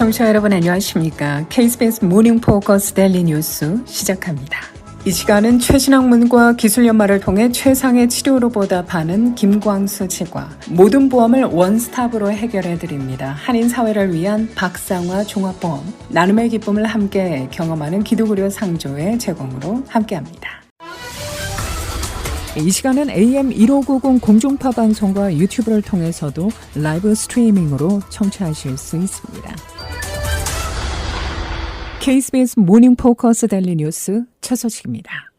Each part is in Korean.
청취자 여러분 안녕하십니까? KBS 모닝 포커스 데일리 뉴스 시작합니다. 이 시간은 최신 학문과 기술 연마를 통해 최상의 치료로 보답하는 김광수 치과 모든 보험을 원스톱으로 해결해 드립니다. 한인 사회를 위한 박상화 종합보험 나눔의 기쁨을 함께 경험하는 기독의료 상조의 제공으로 함께합니다. 이 시간은 AM 1590 공중파 방송과 유튜브를 통해서도 라이브 스트리밍으로 청취하실 수 있습니다. KBS 모닝 포커스 데일리 뉴스 첫 소식입니다.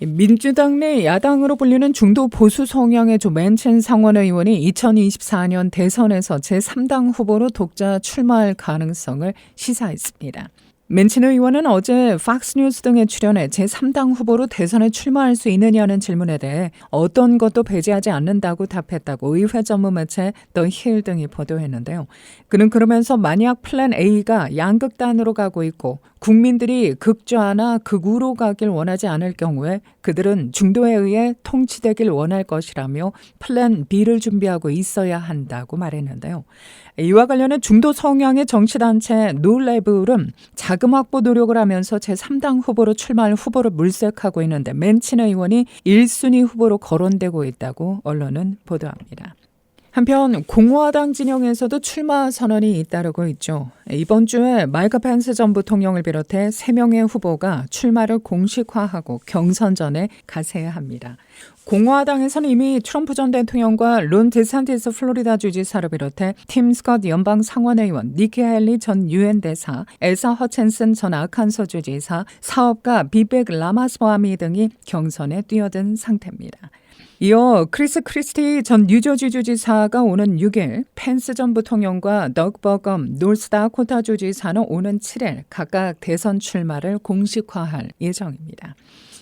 민주당 내 야당으로 불리는 중도 보수 성향의 조 맨친 상원의원이 2024년 대선에서 제3당 후보로 독자 출마할 가능성을 시사했습니다. 맨친 의원은 어제 팍스뉴스 등에 출연해 제3당 후보로 대선에 출마할 수 있느냐는 질문에 대해 어떤 것도 배제하지 않는다고 답했다고 의회 전문 매체 더 힐 등이 보도했는데요. 그는 그러면서 만약 플랜 A가 양극단으로 가고 있고 국민들이 극좌나 극우로 가길 원하지 않을 경우에 그들은 중도에 의해 통치되길 원할 것이라며 플랜 B를 준비하고 있어야 한다고 말했는데요. 이와 관련해 중도 성향의 정치단체 노레블은 자금 확보 노력을 하면서 제3당 후보로 출마할 후보를 물색하고 있는데 맨친 의원이 1순위 후보로 거론되고 있다고 언론은 보도합니다. 한편 공화당 진영에서도 출마 선언이 잇따르고 있죠. 이번 주에 마이크 펜스 전 부통령을 비롯해 3명의 후보가 출마를 공식화하고 경선전에 가세야 합니다. 공화당에서는 이미 트럼프 전 대통령과 론 데산티스 플로리다 주지사를 비롯해 팀 스콧 연방 상원의원, 니키 헬리 전 유엔 대사, 엘사 허첸슨 전 아칸소 주지사, 사업가 비백 라마스와미 등이 경선에 뛰어든 상태입니다. 이어 크리스 크리스티 전 뉴저지 주지사가 오는 6일, 펜스 전 부통령과 덕 버검 노스다코타 주지사는 오는 7일 각각 대선 출마를 공식화할 예정입니다.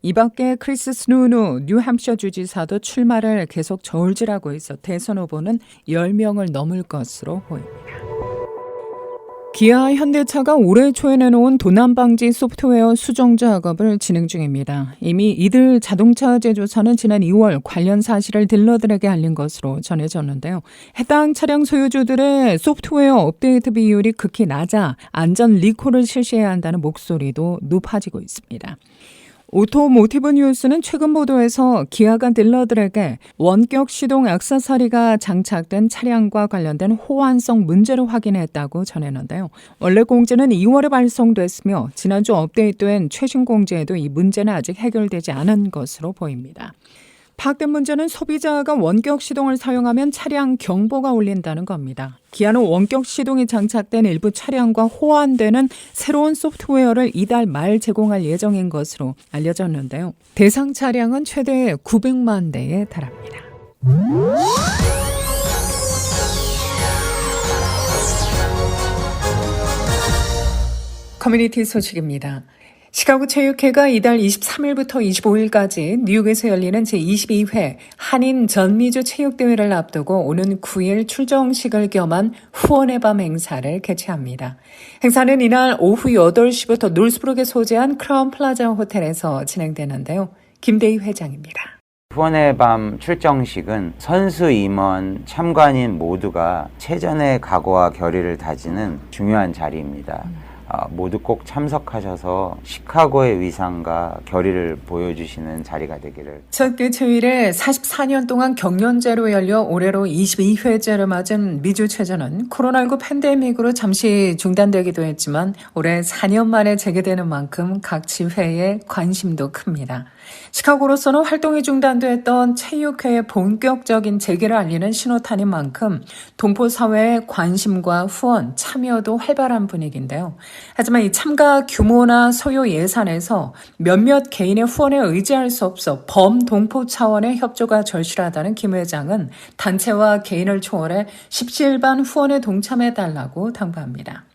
이 밖에 크리스 스누누 뉴햄셔 주지사도 출마를 계속 저울질하고 있어 대선 후보는 10명을 넘을 것으로 보입니다. 기아 현대차가 올해 초에 내놓은 도난방지 소프트웨어 수정 작업을 진행 중입니다. 이미 이들 자동차 제조사는 지난 2월 관련 사실을 딜러들에게 알린 것으로 전해졌는데요. 해당 차량 소유주들의 소프트웨어 업데이트 비율이 극히 낮아 안전 리콜을 실시해야 한다는 목소리도 높아지고 있습니다. 오토모티브 뉴스는 최근 보도에서 기아가 딜러들에게 원격 시동 액세서리가 장착된 차량과 관련된 호환성 문제를 확인했다고 전했는데요. 원래 공지는 2월에 발송됐으며 지난주 업데이트된 최신 공지에도 이 문제는 아직 해결되지 않은 것으로 보입니다. 파악된 문제는 소비자가 원격 시동을 사용하면 차량 경보가 울린다는 겁니다. 기아는 원격 시동이 장착된 일부 차량과 호환되는 새로운 소프트웨어를 이달 말 제공할 예정인 것으로 알려졌는데요. 대상 차량은 최대 900만 대에 달합니다. 커뮤니티 소식입니다. 시카고 체육회가 이달 23일부터 25일까지 뉴욕에서 열리는 제22회 한인 전미주 체육대회를 앞두고 오는 9일 출정식을 겸한 후원의 밤 행사를 개최합니다. 행사는 이날 오후 8시부터 놀스브룩에 소재한 크라운 플라자 호텔에서 진행되는데요. 김대희 회장입니다. 후원의 밤 출정식은 선수, 임원, 참관인 모두가 체전의 각오와 결의를 다지는 중요한 자리입니다. 모두 꼭 참석하셔서 시카고의 위상과 결의를 보여주시는 자리가 되기를. 첫 개최일에 44년 동안 경연제로 열려 올해로 22회째를 맞은 미주체전은 코로나19 팬데믹으로 잠시 중단되기도 했지만 올해 4년 만에 재개되는 만큼 각 지회의 관심도 큽니다. 시카고로서는 활동이 중단됐던 체육회의 본격적인 재개를 알리는 신호탄인 만큼 동포사회의 관심과 후원, 참여도 활발한 분위기인데요. 하지만 이 참가 규모나 소요 예산에서 몇몇 개인의 후원에 의지할 수 없어 범동포 차원의 협조가 절실하다는 김 회장은 단체와 개인을 초월해 십시일반 후원에 동참해달라고 당부합니다.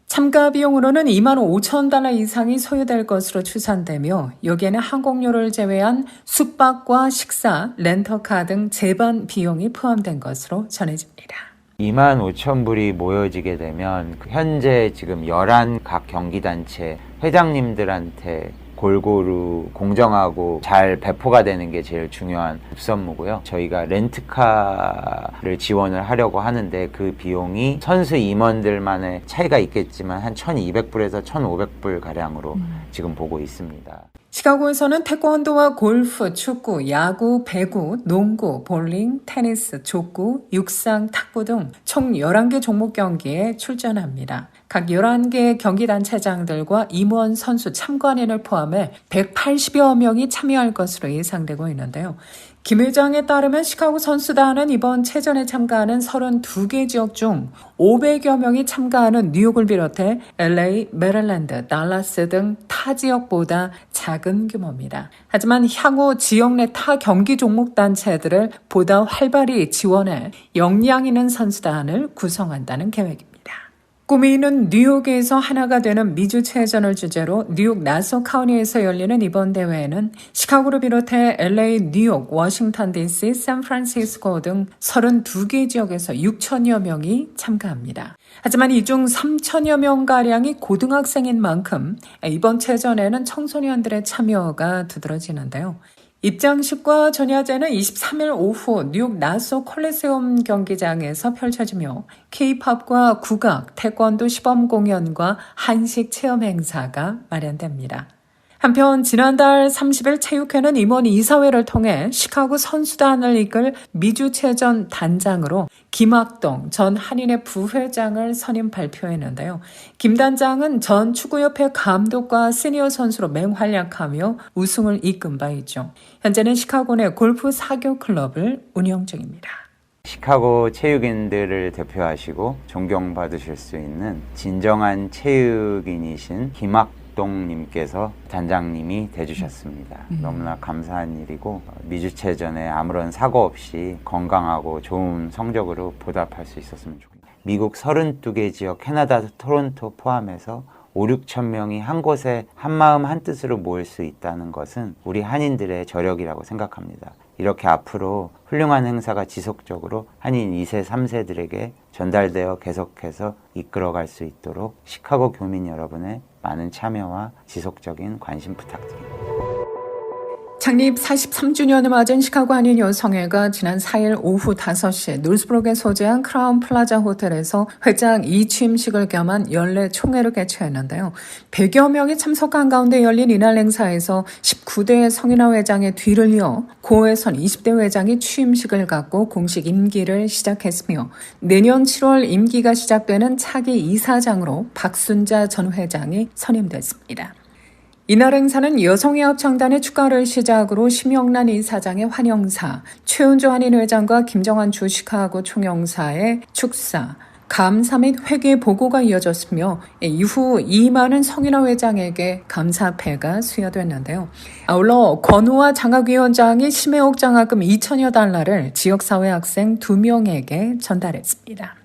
참가 비용으로는 2만 5천 달러 이상이 소요될 것으로 추산되며 여기에는 항공료를 제외한 숙박과 식사, 렌터카 등 제반 비용이 포함된 것으로 전해집니다. 2만 5천 불이 모여지게 되면 현재 지금 11 각 경기단체 회장님들한테 골고루 공정하고 잘 배포가 되는 게 제일 중요한 급선무고요. 저희가 렌트카를 지원을 하려고 하는데 그 비용이 선수 임원들만의 차이가 있겠지만 한 1,200불에서 1,500불 가량으로 지금 보고 있습니다. 시카고에서는 태권도와 골프, 축구, 야구, 배구, 농구, 볼링, 테니스, 족구, 육상, 탁구 등 총 11개 종목 경기에 출전합니다. 각 11개의 경기단체장들과 임원, 선수, 참관인을 포함해 180여 명이 참여할 것으로 예상되고 있는데요. 김 회장에 따르면 시카고 선수단은 이번 체전에 참가하는 32개 지역 중 500여 명이 참가하는 뉴욕을 비롯해 LA, 메릴랜드, 달라스 등 타 지역보다 작은 규모입니다. 하지만 향후 지역 내 타 경기 종목 단체들을 보다 활발히 지원해 역량 있는 선수단을 구성한다는 계획입니다. 꿈이 있는 뉴욕에서 하나가 되는 미주체전을 주제로 뉴욕 나소 카운티에서 열리는 이번 대회에는 시카고를 비롯해 LA, 뉴욕, 워싱턴 DC, 샌프란시스코 등 32개 지역에서 6천여 명이 참가합니다. 하지만 이 중 3천여 명가량이 고등학생인 만큼 이번 체전에는 청소년들의 참여가 두드러지는데요. 입장식과 전야제는 23일 오후 뉴욕 나소 콜리세움 경기장에서 펼쳐지며 K-팝과 국악, 태권도 시범 공연과 한식 체험 행사가 마련됩니다. 한편 지난달 30일 체육회는 임원 이사회를 통해 시카고 선수단을 이끌 미주체전 단장으로 김학동 전 한인회 부회장을 선임 발표했는데요. 김 단장은 전 축구협회 감독과 시니어 선수로 맹활약하며 우승을 이끈 바 있죠. 현재는 시카고 내 골프 사교 클럽을 운영 중입니다. 시카고 체육인들을 대표하시고 존경받으실 수 있는 진정한 체육인이신 김학동님께서 단장님이 돼주셨습니다. 너무나 감사한 일이고 미주체전에 아무런 사고 없이 건강하고 좋은 성적으로 보답할 수 있었으면 좋겠습니다. 미국 32개 지역, 캐나다 토론토 포함해서 5, 6천 명이 한 곳에 한마음 한뜻으로 모일 수 있다는 것은 우리 한인들의 저력이라고 생각합니다. 이렇게 앞으로 훌륭한 행사가 지속적으로 한인 2세, 3세들에게 전달되어 계속해서 이끌어갈 수 있도록 시카고 교민 여러분의 많은 참여와 지속적인 관심 부탁드립니다. 창립 43주년을 맞은 시카고 한인 여성회가 지난 4일 오후 5시 놀스브룩에 소재한 크라운 플라자 호텔에서 회장 2취임식을 겸한 연례 총회를 개최했는데요. 100여 명이 참석한 가운데 열린 이날 행사에서 19대 성인화 회장의 뒤를 이어 고회선 20대 회장이 취임식을 갖고 공식 임기를 시작했으며 내년 7월 임기가 시작되는 차기 이사장으로 박순자 전 회장이 선임됐습니다. 이날 행사는 여성회 합창단의 축가를 시작으로 심영란 이사장의 환영사, 최은주 한인 회장과 김정환 주 시카고 총영사의 축사, 감사 및 회계 보고가 이어졌으며 이후 이만은 성인화 회장에게 감사패가 수여됐는데요. 아울러 권우아 장학위원장이 심혜옥 장학금 2천여 달러를 지역사회 학생 2명에게 전달했습니다.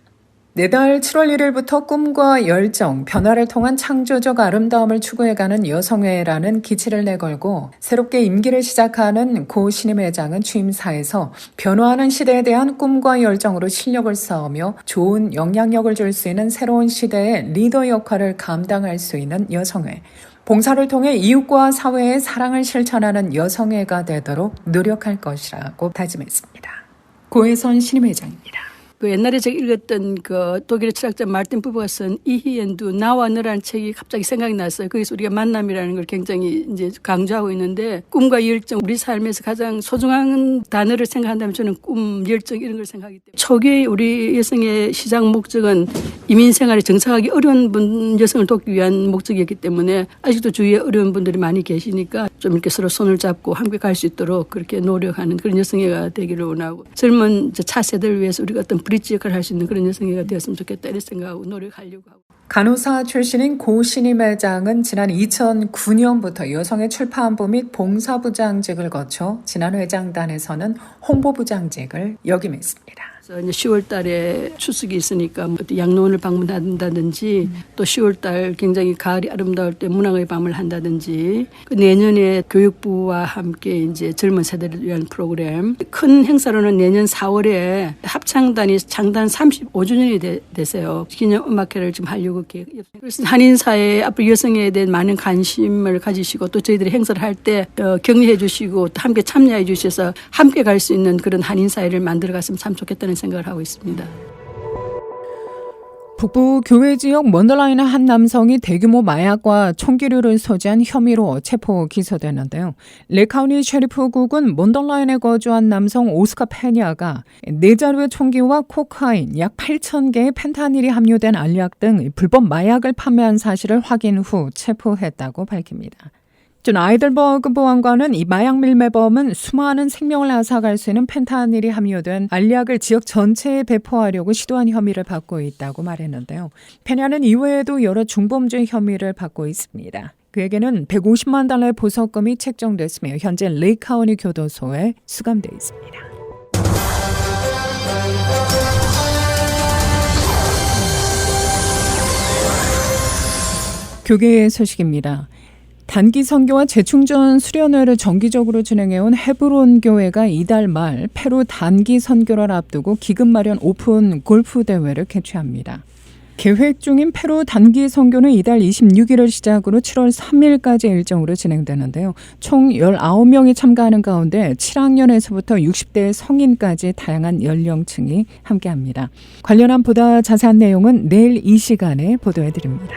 내달 7월 1일부터 꿈과 열정, 변화를 통한 창조적 아름다움을 추구해가는 여성회라는 기치를 내걸고 새롭게 임기를 시작하는 고 신임 회장은 취임사에서 변화하는 시대에 대한 꿈과 열정으로 실력을 쌓으며 좋은 영향력을 줄 수 있는 새로운 시대의 리더 역할을 감당할 수 있는 여성회, 봉사를 통해 이웃과 사회의 사랑을 실천하는 여성회가 되도록 노력할 것이라고 다짐했습니다. 고혜선 신임 회장입니다. 그 옛날에 제가 읽었던 그 독일의 철학자 마르틴 부버가 쓴 이히엔두 나와 너라는 책이 갑자기 생각이 났어요. 거기서 우리가 만남이라는 걸 굉장히 이제 강조하고 있는데 꿈과 열정, 우리 삶에서 가장 소중한 단어를 생각한다면 저는 꿈, 열정 이런 걸 생각하기 때문에 초기에 우리 여성의 시작 목적은 이민 생활에 정착하기 어려운 여성을 돕기 위한 목적이었기 때문에 아직도 주위에 어려운 분들이 많이 계시니까 좀 이렇게 서로 손을 잡고 함께 갈 수 있도록 그렇게 노력하는 그런 여성회가 되기를 원하고 젊은 차세대를 위해서 우리가 어떤 브릿지 역할을 할 수 있는 그런 여성회가 되었으면 좋겠다 이런 생각하고 노력하려고 하고. 간호사 출신인 고 신임 회장은 지난 2009년부터 여성의 출판부 및 봉사부장직을 거쳐 지난 회장단에서는 홍보부장직을 역임했습니다. 이제 10월 달에 추석이 있으니까 양로원을 방문한다든지 또 10월 달 굉장히 가을이 아름다울 때 문화의 밤을 한다든지 내년에 교육부와 함께 이제 젊은 세대를 위한 프로그램 큰 행사로는 내년 4월에 합창단이 창단 35주년이 되세요. 기념 음악회를 좀 하려고 그래서 한인사회 앞으로 여성에 대한 많은 관심을 가지시고 또 저희들이 행사를 할 때 격려해 주시고 또 함께 참여해 주셔서 함께 갈 수 있는 그런 한인사회를 만들어 갔으면 참 좋겠다는 생각을 하고 있습니다. 북부 교외 지역 먼더라인의 한 남성이 대규모 마약과 총기류를 소지한 혐의로 체포 기소됐는데요. 레카우니 셰리프국은 먼더라인에 거주한 남성 오스카 페냐가 4자루의 총기와 코카인 약 8,000개의 펜타닐이 함유된 알약 등 불법 마약을 판매한 사실을 확인 후 체포했다고 밝힙니다. 존 아이들버그 보안관은 이 마약 밀매범은 수많은 생명을 앗아갈 수 있는 펜타닐이 함유된 알약을 지역 전체에 배포하려고 시도한 혐의를 받고 있다고 말했는데요. 페냐는 이외에도 여러 중범죄 혐의를 받고 있습니다. 그에게는 150만 달러의 보석금이 책정됐으며 현재 레이카우니 교도소에 수감되어 있습니다. 교계의 소식입니다. 단기 선교와 재충전 수련회를 정기적으로 진행해온 헤브론 교회가 이달 말 페루 단기 선교를 앞두고 기금 마련 오픈 골프 대회를 개최합니다. 계획 중인 페루 단기 선교는 이달 26일을 시작으로 7월 3일까지 일정으로 진행되는데요. 총 19명이 참가하는 가운데 7학년에서부터 60대 성인까지 다양한 연령층이 함께합니다. 관련한 보다 자세한 내용은 내일 이 시간에 보도해드립니다.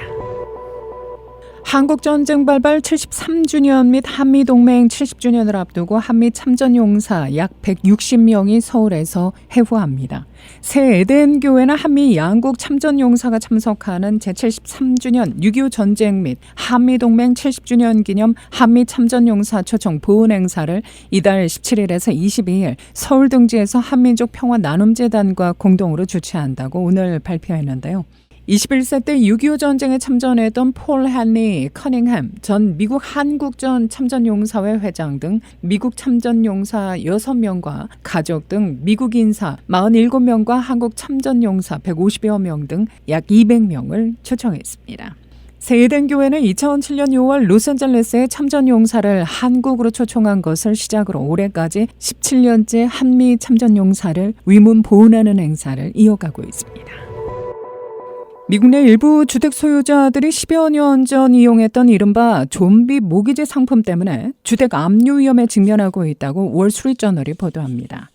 한국전쟁 발발 73주년 및 한미동맹 70주년을 앞두고 한미참전용사 약 160명이 서울에서 해후합니다. 새 에덴교회는 한미 양국 참전용사가 참석하는 제73주년 6.25 전쟁 및 한미동맹 70주년 기념 한미참전용사 초청 보훈 행사를 이달 17일에서 22일 서울 등지에서 한민족 평화나눔재단과 공동으로 주최한다고 오늘 발표했는데요. 21세 때 6.25 전쟁에 참전했던 폴 헨리 커닝햄 전 미국 한국전 참전용사회 회장 등 미국 참전용사 6명과 가족 등 미국 인사 47명과 한국 참전용사 150여 명 등 약 200명을 초청했습니다. 새 에덴교회는 2007년 6월 로스앤젤레스의 참전용사를 한국으로 초청한 것을 시작으로 올해까지 17년째 한미 참전용사를 위문 보훈하는 행사를 이어가고 있습니다. 미국 내 일부 주택 소유자들이 10여 년 전 이용했던 이른바 좀비 모기지 상품 때문에 주택 압류 위험에 직면하고 있다고 월스트리트저널이 보도합니다.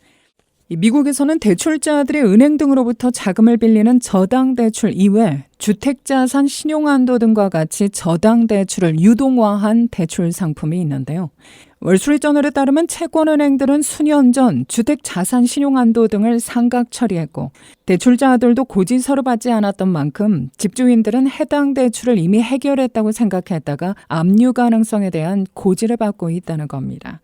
미국에서는 대출자들이 은행 등으로부터 자금을 빌리는 저당대출 이외 주택자산 신용한도 등과 같이 저당대출을 유동화한 대출 상품이 있는데요. 월스트리트저널에 따르면 채권은행들은 수년 전 주택자산 신용한도 등을 상각 처리했고 대출자들도 고지서를 받지 않았던 만큼 집주인들은 해당 대출을 이미 해결했다고 생각했다가 압류 가능성에 대한 고지를 받고 있다는 겁니다.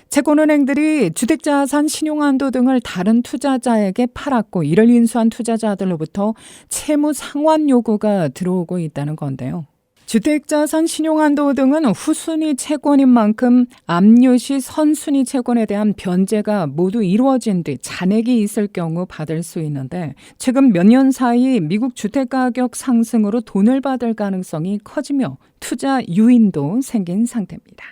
채권은행들이 주택자산 신용한도 등을 다른 투자자에게 팔았고 이를 인수한 투자자들로부터 채무 상환 요구가 들어오고 있다는 건데요. 주택자산 신용한도 등은 후순위 채권인 만큼 압류 시 선순위 채권에 대한 변제가 모두 이루어진 뒤 잔액이 있을 경우 받을 수 있는데 최근 몇 년 사이 미국 주택가격 상승으로 돈을 받을 가능성이 커지며 투자 유인도 생긴 상태입니다.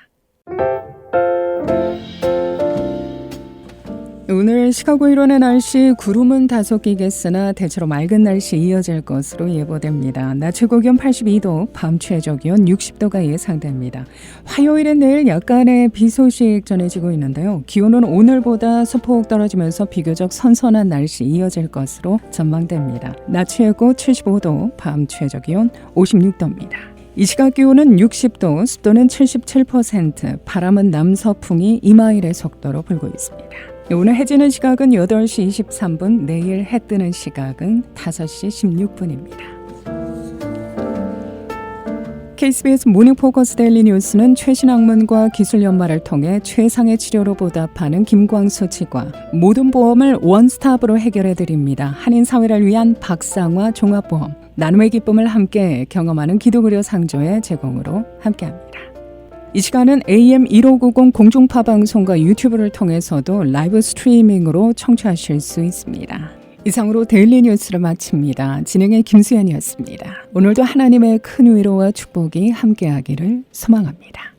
오늘 시카고 일원의 날씨 구름은 다소 끼겠으나 대체로 맑은 날씨 이어질 것으로 예보됩니다. 낮 최고기온 82도, 밤 최저기온 60도가 예상됩니다. 화요일엔 내일 약간의 비 소식 전해지고 있는데요. 기온은 오늘보다 소폭 떨어지면서 비교적 선선한 날씨 이어질 것으로 전망됩니다. 낮 최고 75도, 밤 최저기온 56도입니다. 이 시각 기온은 60도, 습도는 77%, 바람은 남서풍이 2마일의 속도로 불고 있습니다. 오늘 해 지는 시각은 8시 23분, 내일 해 뜨는 시각은 5시 16분입니다. KBS 모닝 포커스 데일리 뉴스는 최신 학문과 기술 연마를 통해 최상의 치료로 보답하는 김광수 치과 모든 보험을 원스톱으로 해결해드립니다. 한인 사회를 위한 박상화 종합보험, 나눔의 기쁨을 함께 경험하는 기도그려 상조의 제공으로 함께합니다. 이 시간은 AM 1590 공중파 방송과 유튜브를 통해서도 라이브 스트리밍으로 청취하실 수 있습니다. 이상으로 데일리 뉴스를 마칩니다. 진행의 김수연이었습니다. 오늘도 하나님의 큰 위로와 축복이 함께하기를 소망합니다.